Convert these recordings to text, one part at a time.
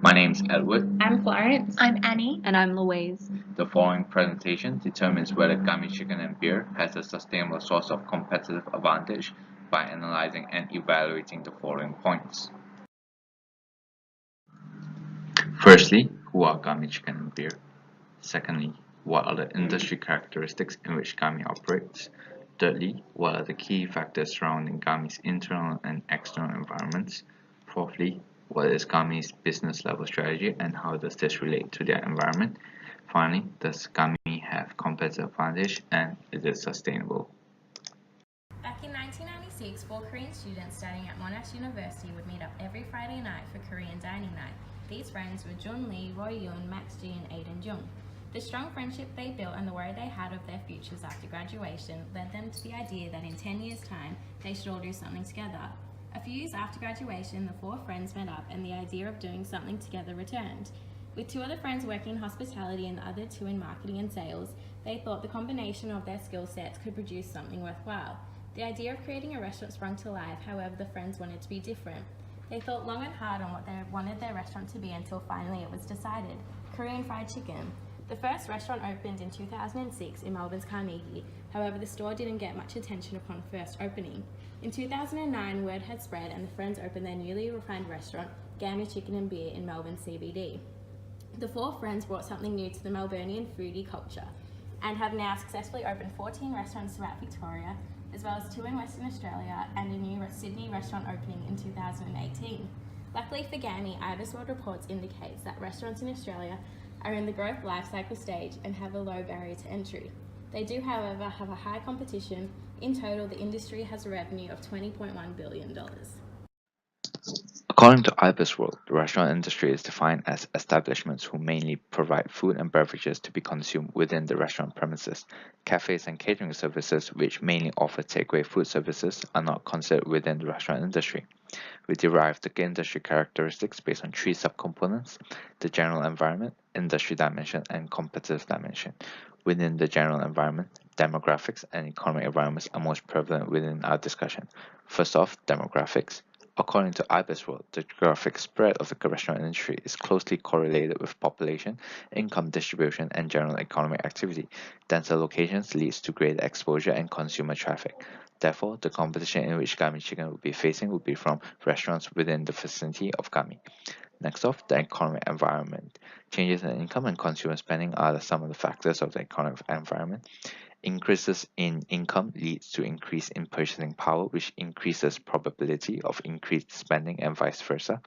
My name's Edward. I'm Florence. I'm Annie. And I'm Louise. The following presentation determines whether Gami chicken and beer has a sustainable source of competitive advantage by analyzing and evaluating the following points. Firstly, who are Gami chicken and beer? Secondly, what are the industry characteristics in which Gami operates? Thirdly, what are the key factors surrounding Gami's internal and external environments? Fourthly, what is Gami's business level strategy and how does this relate to their environment? Finally, does Gami have competitive advantage and is it sustainable? Back in 1996, 4 Korean students studying at Monash University would meet up every Friday night for Korean dining night. These friends were Jun Lee, Roy Yoon, Max Ji, and Aiden Jung. The strong friendship they built and the worry they had of their futures after graduation led them to the idea that in 10 years' time, they should all do something together. A few years after graduation, the 4 friends met up and the idea of doing something together returned. With 2 other friends working in hospitality and the other 2 in marketing and sales, they thought the combination of their skill sets could produce something worthwhile. The idea of creating a restaurant sprung to life, however, the friends wanted to be different. They thought long and hard on what they wanted their restaurant to be until finally it was decided: Korean fried chicken. The first restaurant opened in 2006 in Melbourne's Carnegie, however the store didn't get much attention upon first opening. In 2009, word had spread and the friends opened their newly refined restaurant, Gami Chicken and Beer, in Melbourne CBD. The 4 friends brought something new to the Melburnian foodie culture and have now successfully opened 14 restaurants throughout Victoria, as well as 2 in Western Australia and a new Sydney restaurant opening in 2018. Luckily for Gami, Ibis World reports indicates that restaurants in Australia are in the growth life cycle stage and have a low barrier to entry. They do, however, have a high competition. In total, the industry has a revenue of $20.1 billion. According to Ibis World, the restaurant industry is defined as establishments who mainly provide food and beverages to be consumed within the restaurant premises. Cafes and catering services, which mainly offer takeaway food services, are not considered within the restaurant industry. We derive the industry characteristics based on 3 subcomponents: the general environment, industry dimension, and competitive dimension. Within the general environment, demographics and economic environments are most prevalent within our discussion. First off, demographics. According to Ibis World, the geographic spread of the restaurant industry is closely correlated with population, income distribution, and general economic activity. Denser locations leads to greater exposure and consumer traffic. Therefore, the competition in which Gami Chicken would be facing would be from restaurants within the vicinity of Gami. Next off, the economic environment. Changes in income and consumer spending are some of the factors of the economic environment. Increases in income leads to increase in purchasing power, which increases probability of increased spending and vice versa.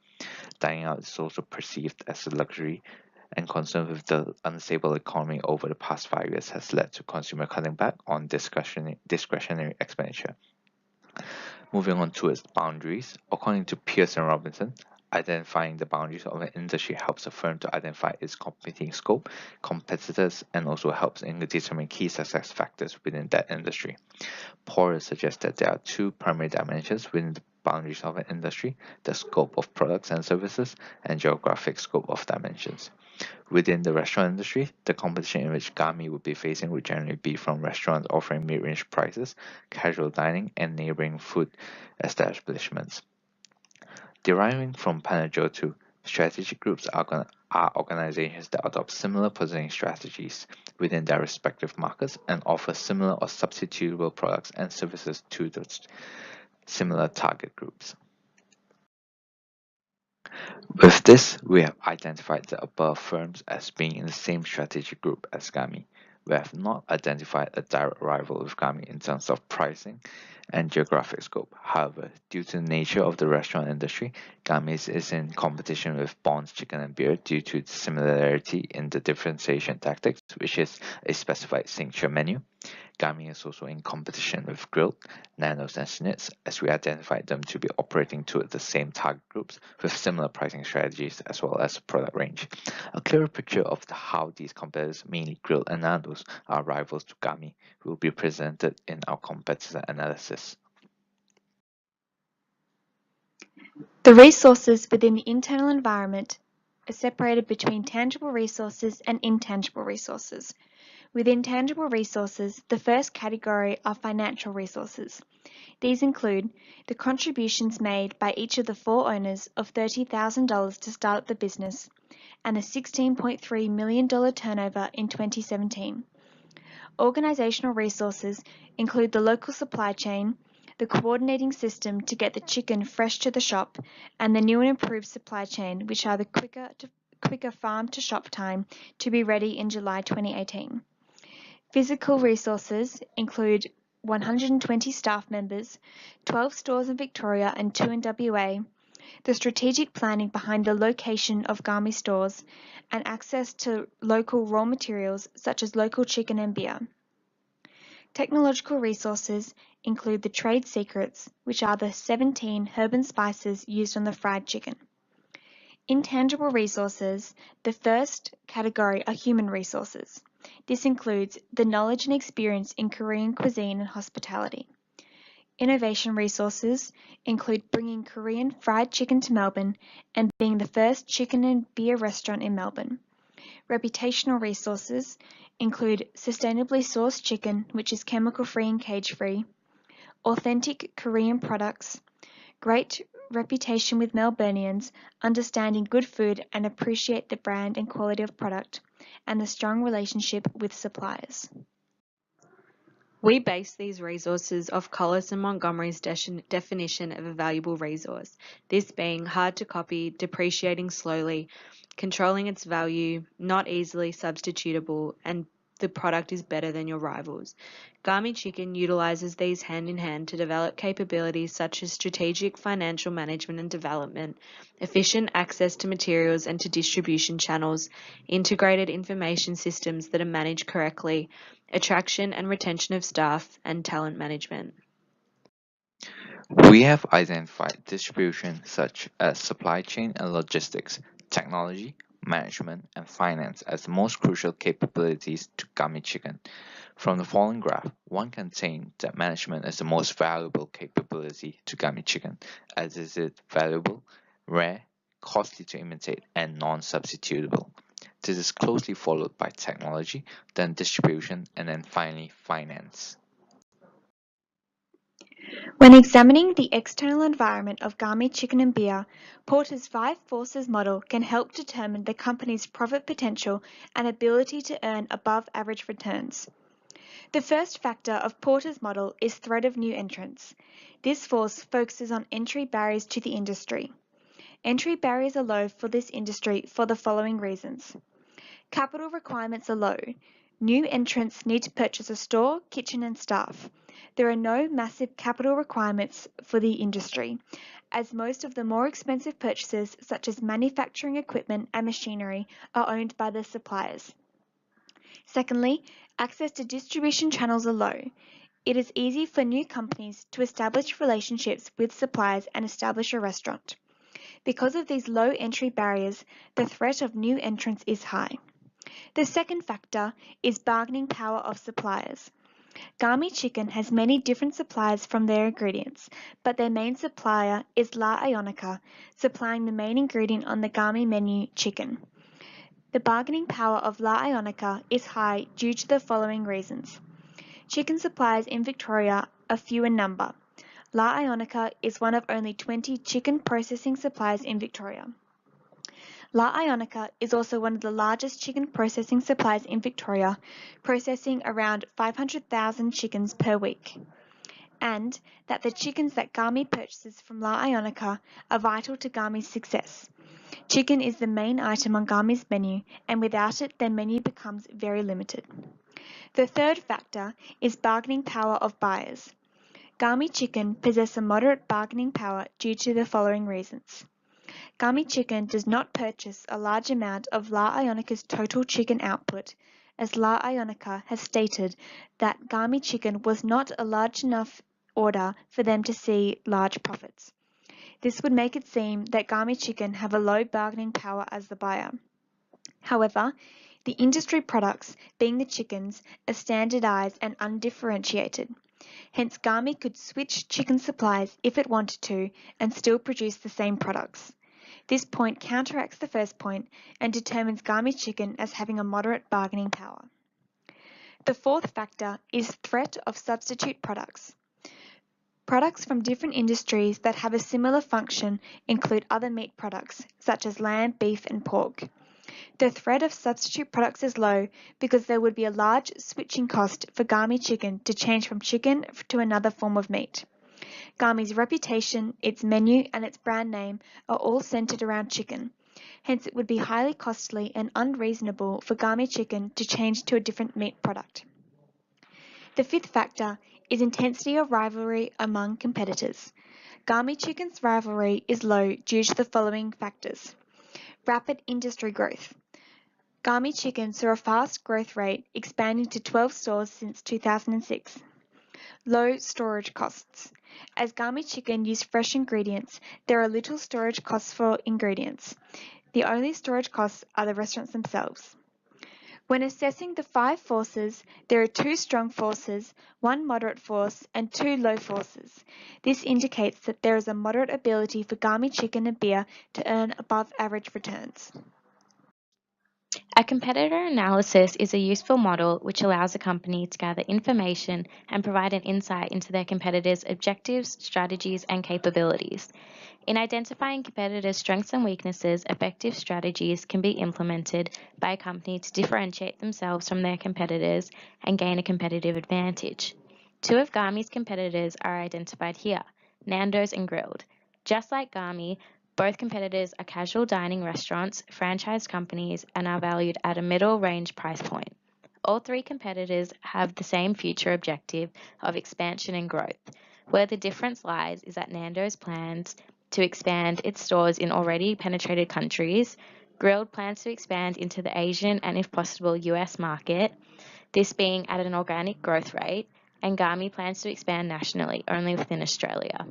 Dining out is also perceived as a luxury, and concern with the unstable economy over the past 5 years has led to consumer cutting back on discretionary expenditure. Moving on to its boundaries, according to Pearson Robinson, identifying the boundaries of an industry helps a firm to identify its competing scope, competitors, and also helps in determining key success factors within that industry. Porter suggests that there are 2 primary dimensions within the boundaries of an industry: the scope of products and services and geographic scope of dimensions. Within the restaurant industry, the competition in which Gami would be facing would generally be from restaurants offering mid-range prices, casual dining, and neighboring food establishments. Deriving from Panel 2, strategic groups are organizations that adopt similar positioning strategies within their respective markets and offer similar or substitutable products and services to those similar target groups. With this, we have identified the above firms as being in the same strategic group as Gami. We have not identified a direct rival with Gami in terms of pricing and geographic scope. However, due to the nature of the restaurant industry, Gami is in competition with Bond's Chicken and Beer due to the similarity in the differentiation tactics, which is a specified signature menu. Gami is also in competition with Grilled, Nanos, and Schnitz, as we identified them to be operating toward the same target groups with similar pricing strategies as well as product range. A clearer picture of how these competitors, mainly Grilled and Nando's, are rivals to Gami, will be presented in our competitor analysis. The resources within the internal environment are separated between tangible resources and intangible resources. With intangible resources, the first category are financial resources. These include the contributions made by each of the 4 owners of $30,000 to start up the business and the $16.3 million turnover in 2017. Organizational resources include the local supply chain, the coordinating system to get the chicken fresh to the shop, and the new and improved supply chain, which are the quicker farm to shop time to be ready in July 2018. Physical resources include 120 staff members, 12 stores in Victoria and 2 in WA, the strategic planning behind the location of Gami stores, and access to local raw materials such as local chicken and beer. Technological resources include the trade secrets, which are the 17 herb and spices used on the fried chicken. Intangible resources, the first category are human resources. This includes the knowledge and experience in Korean cuisine and hospitality. Innovation resources include bringing Korean fried chicken to Melbourne and being the first chicken and beer restaurant in Melbourne. Reputational resources include sustainably sourced chicken, which is chemical-free and cage-free, authentic Korean products, great reputation with Melburnians, understanding good food and appreciate the brand and quality of product, and the strong relationship with suppliers. We base these resources off Collis and Montgomery's definition of a valuable resource, this being hard to copy, depreciating slowly, controlling its value, not easily substitutable, and the product is better than your rivals. Gami Chicken utilizes these hand in hand to develop capabilities such as strategic financial management and development, efficient access to materials and to distribution channels, integrated information systems that are managed correctly, attraction and retention of staff, and talent management. We have identified distribution such as supply chain and logistics, technology, management, and finance as the most crucial capabilities to Gami Chicken. From the following graph, one can say that management is the most valuable capability to Gami Chicken, as is it valuable, rare, costly to imitate, and non-substitutable. This is closely followed by technology, then distribution, and then finally finance. When examining the external environment of Gami Chicken and Beer, Porter's 5 forces model can help determine the company's profit potential and ability to earn above average returns. The first factor of Porter's model is threat of new entrants. This force focuses on entry barriers to the industry. Entry barriers are low for this industry for the following reasons. Capital requirements are low. New entrants need to purchase a store, kitchen and staff. There are no massive capital requirements for the industry, as most of the more expensive purchases such as manufacturing equipment and machinery are owned by the suppliers. Secondly, access to distribution channels are low. It is easy for new companies to establish relationships with suppliers and establish a restaurant. Because of these low entry barriers, the threat of new entrants is high. The second factor is bargaining power of suppliers. Gami Chicken has many different suppliers from their ingredients, but their main supplier is La Ionica, supplying the main ingredient on the Gami menu, chicken. The bargaining power of La Ionica is high due to the following reasons. Chicken suppliers in Victoria are few in number. La Ionica is one of only 20 chicken processing suppliers in Victoria. La Ionica is also one of the largest chicken processing suppliers in Victoria, processing around 500,000 chickens per week. And that the chickens that Gami purchases from La Ionica are vital to Gami's success. Chicken is the main item on Gami's menu, and without it, their menu becomes very limited. The third factor is bargaining power of buyers. Gami Chicken possess a moderate bargaining power due to the following reasons. Gami Chicken does not purchase a large amount of La Ionica's total chicken output, as La Ionica has stated that Gami Chicken was not a large enough order for them to see large profits. This would make it seem that Gami Chicken have a low bargaining power as the buyer. However, the industry products, being the chickens, are standardized and undifferentiated. Hence, Gami could switch chicken supplies if it wanted to and still produce the same products. This point counteracts the first point and determines Gami Chicken as having a moderate bargaining power. The fourth factor is threat of substitute products. Products from different industries that have a similar function include other meat products, such as lamb, beef, and pork. The threat of substitute products is low because there would be a large switching cost for Gami chicken to change from chicken to another form of meat. Gami's reputation, its menu, and its brand name are all centered around chicken. Hence, it would be highly costly and unreasonable for Gami chicken to change to a different meat product. The fifth factor is intensity of rivalry among competitors. Gami chicken's rivalry is low due to the following factors. Rapid industry growth. Gami chicken saw a fast growth rate, expanding to 12 stores since 2006. Low storage costs. As Gami chicken use fresh ingredients, there are little storage costs for ingredients. The only storage costs are the restaurants themselves. When assessing the 5 forces, there are 2 strong forces, 1 moderate force, and 2 low forces. This indicates that there is a moderate ability for Gami chicken and beer to earn above average returns. A competitor analysis is a useful model which allows a company to gather information and provide an insight into their competitors' objectives, strategies, and capabilities. In identifying competitors' strengths and weaknesses, effective strategies can be implemented by a company to differentiate themselves from their competitors and gain a competitive advantage. 2 of Gami's competitors are identified here, Nando's and Grilled. Just like Gami, both competitors are casual dining restaurants, franchise companies, and are valued at a middle range price point. All 3 competitors have the same future objective of expansion and growth. Where the difference lies is that Nando's plans to expand its stores in already penetrated countries. Grilled plans to expand into the Asian and, if possible, US market, this being at an organic growth rate, and Gami plans to expand nationally, only within Australia.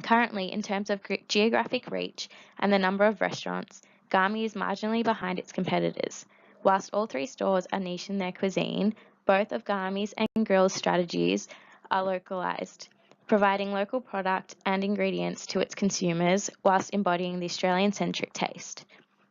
Currently, in terms of geographic reach and the number of restaurants, Gami is marginally behind its competitors. Whilst all 3 stores are niche in their cuisine, both of Gami's and Grill's strategies are localized, providing local product and ingredients to its consumers whilst embodying the Australian-centric taste.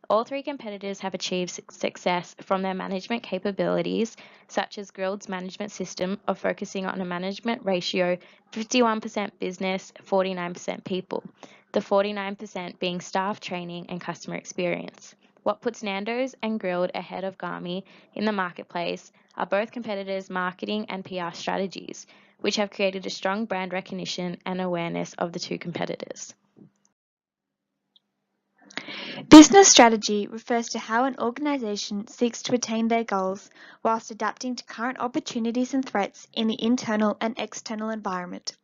All 3 competitors have achieved success from their management capabilities, such as Grilled's management system of focusing on a management ratio 51% business, 49% people, the 49% being staff training and customer experience. What puts Nando's and Grilled ahead of Gami in the marketplace are both competitors' marketing and PR strategies, which have created a strong brand recognition and awareness of the 2 competitors. Business strategy refers to how an organization seeks to attain their goals whilst adapting to current opportunities and threats in the internal and external environment.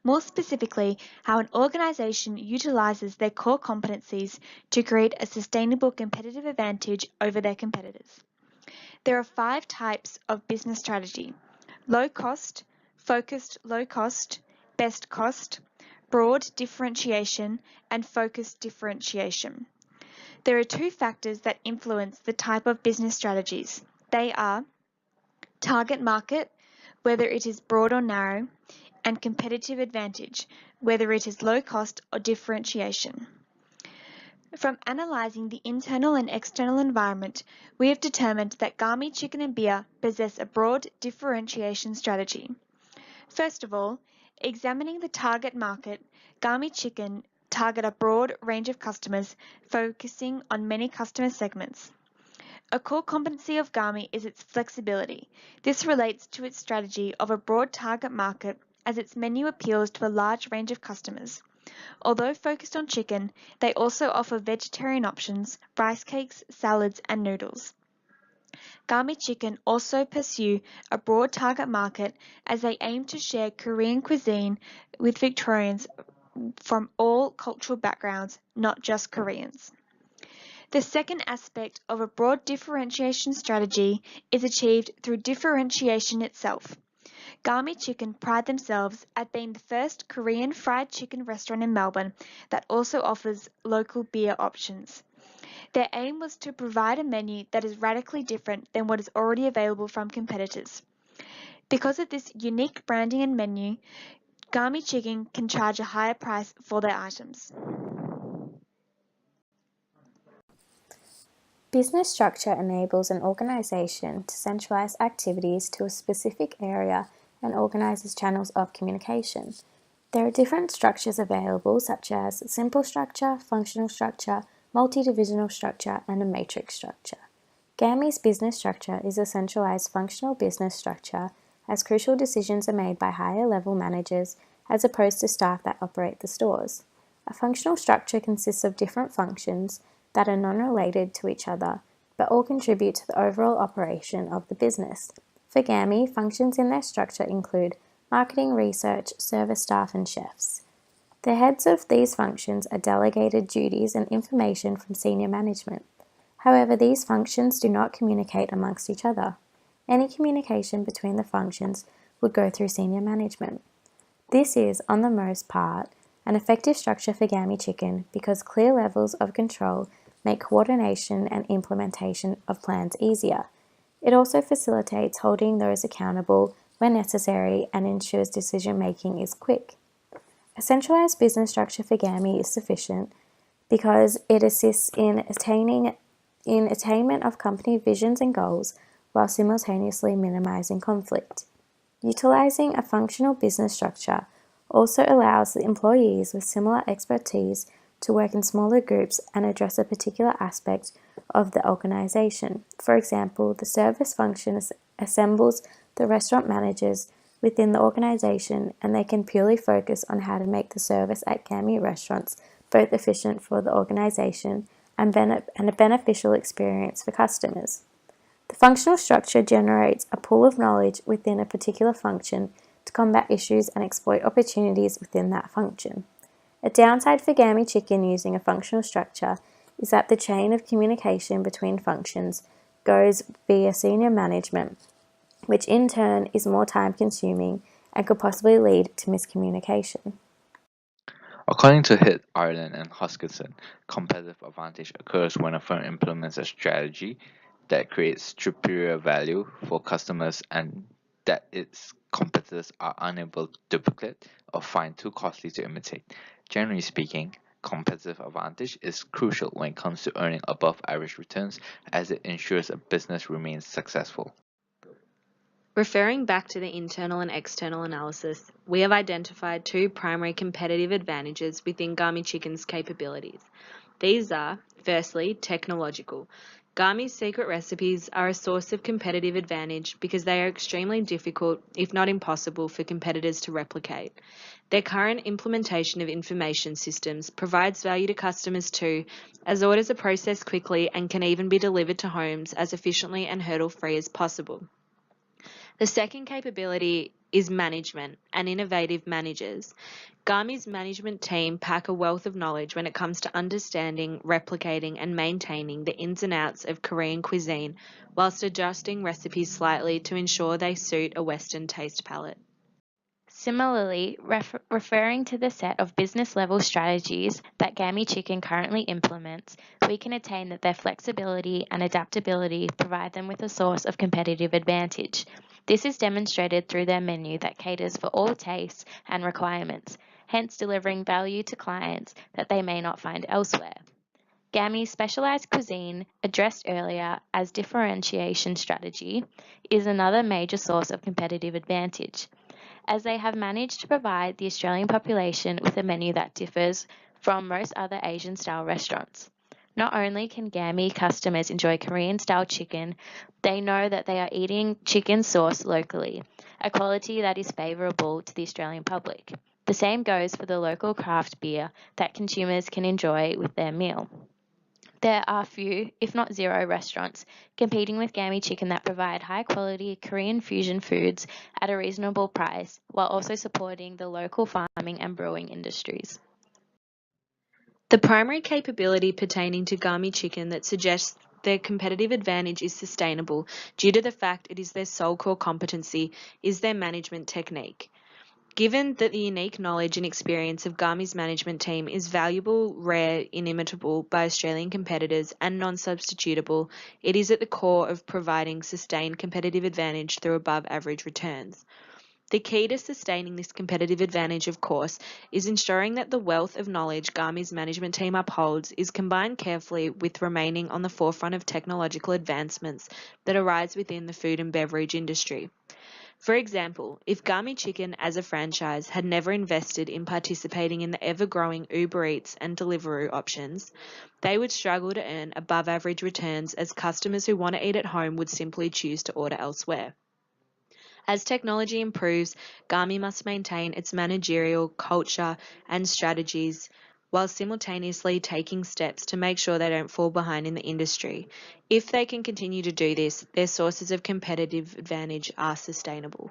More specifically, how an organization utilizes their core competencies to create a sustainable competitive advantage over their competitors. There are 5 types of business strategy: low cost, focused low cost, best cost, broad differentiation, and focused differentiation. There are 2 factors that influence the type of business strategies. They are target market, whether it is broad or narrow, and competitive advantage, whether it is low cost or differentiation. From analysing the internal and external environment, we have determined that Gami chicken and beer possess a broad differentiation strategy. First of all, examining the target market, Gami chicken target a broad range of customers, focusing on many customer segments. A core competency of Gami is its flexibility. This relates to its strategy of a broad target market as its menu appeals to a large range of customers. Although focused on chicken, they also offer vegetarian options, rice cakes, salads, and noodles. Gami chicken also pursue a broad target market as they aim to share Korean cuisine with Victorians from all cultural backgrounds, not just Koreans. The second aspect of a broad differentiation strategy is achieved through differentiation itself. Gami chicken pride themselves at being the first Korean fried chicken restaurant in Melbourne that also offers local beer options. Their aim was to provide a menu that is radically different than what is already available from competitors. Because of this unique branding and menu, Gami chicken can charge a higher price for their items. Business structure enables an organization to centralize activities to a specific area and organizes channels of communication. There are different structures available, such as simple structure, functional structure, multi-divisional structure, and a matrix structure. Gami's business structure is a centralized functional business structure, as crucial decisions are made by higher level managers as opposed to staff that operate the stores. A functional structure consists of different functions that are non-related to each other, but all contribute to the overall operation of the business. For Gami, functions in their structure include marketing, research, service staff, and chefs. The heads of these functions are delegated duties and information from senior management. However, these functions do not communicate amongst each other. Any communication between the functions would go through senior management. This is, on the most part, an effective structure for Gami Chicken because clear levels of control make coordination and implementation of plans easier. It also facilitates holding those accountable when necessary and ensures decision making is quick. A centralized business structure for Gami is sufficient because it assists in attainment of company visions and goals while simultaneously minimizing conflict. Utilizing a functional business structure also allows the employees with similar expertise to work in smaller groups and address a particular aspect of the organization. For example, the service function assembles the restaurant managers within the organization, and they can purely focus on how to make the service at Gami restaurants both efficient for the organization and a beneficial experience for customers. The functional structure generates a pool of knowledge within a particular function to combat issues and exploit opportunities within that function. A downside for Gami Chicken using a functional structure is that the chain of communication between functions goes via senior management, which in turn is more time-consuming and could possibly lead to miscommunication. According to Hit, Ireland, and Hoskinson, competitive advantage occurs when a firm implements a strategy that creates superior value for customers and that its competitors are unable to duplicate or find too costly to imitate. Generally speaking, competitive advantage is crucial when it comes to earning above average returns as it ensures a business remains successful. Referring back to the internal and external analysis, we have identified two primary competitive advantages within Gami Chicken's capabilities. These are, firstly, technological. Gami's secret recipes are a source of competitive advantage because they are extremely difficult, if not impossible, for competitors to replicate. Their current implementation of information systems provides value to customers too, as orders are processed quickly and can even be delivered to homes as efficiently and hurdle-free as possible. The second capability is management and innovative managers. Gami's management team pack a wealth of knowledge when it comes to understanding, replicating, and maintaining the ins and outs of Korean cuisine, whilst adjusting recipes slightly to ensure they suit a Western taste palette. Similarly, referring to the set of business-level strategies that Gami Chicken currently implements, we can attain that their flexibility and adaptability provide them with a source of competitive advantage. This is demonstrated through their menu that caters for all tastes and requirements, hence delivering value to clients that they may not find elsewhere. Gami's specialized cuisine, addressed earlier as differentiation strategy, is another major source of competitive advantage, as they have managed to provide the Australian population with a menu that differs from most other Asian-style restaurants. Not only can Gami customers enjoy Korean-style chicken, they know that they are eating chicken sourced locally, a quality that is favourable to the Australian public. The same goes for the local craft beer that consumers can enjoy with their meal. There are few, if not zero, restaurants competing with Gami Chicken that provide high-quality Korean fusion foods at a reasonable price while also supporting the local farming and brewing industries. The primary capability pertaining to Gami Chicken that suggests their competitive advantage is sustainable due to the fact it is their sole core competency is their management technique. Given that the unique knowledge and experience of Gami's management team is valuable, rare, inimitable by Australian competitors and non-substitutable, it is at the core of providing sustained competitive advantage through above average returns. The key to sustaining this competitive advantage, of course, is ensuring that the wealth of knowledge Gami's management team upholds is combined carefully with remaining on the forefront of technological advancements that arise within the food and beverage industry. For example, if Gami Chicken as a franchise had never invested in participating in the ever-growing Uber Eats and Deliveroo options, they would struggle to earn above-average returns as customers who want to eat at home would simply choose to order elsewhere. As technology improves, Gami must maintain its managerial, culture, and strategies while simultaneously taking steps to make sure they don't fall behind in the industry. If they can continue to do this, their sources of competitive advantage are sustainable.